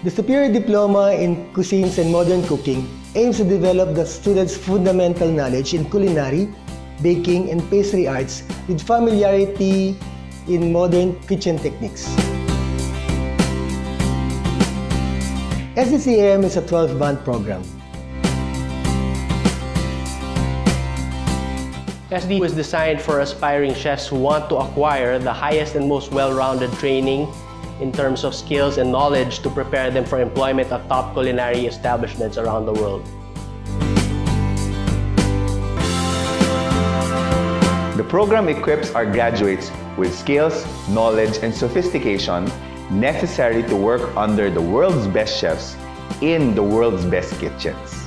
The Superior Diploma in Cuisines and Modern Cooking aims to develop the students' fundamental knowledge in culinary, baking, and pastry arts with familiarity in modern kitchen techniques. SDCAM is a 12-month program. SD was designed for aspiring chefs who want to acquire the highest and most well-rounded training in terms of skills and knowledge to prepare them for employment at top culinary establishments around the world. The program equips our graduates with skills, knowledge, and sophistication necessary to work under the world's best chefs in the world's best kitchens.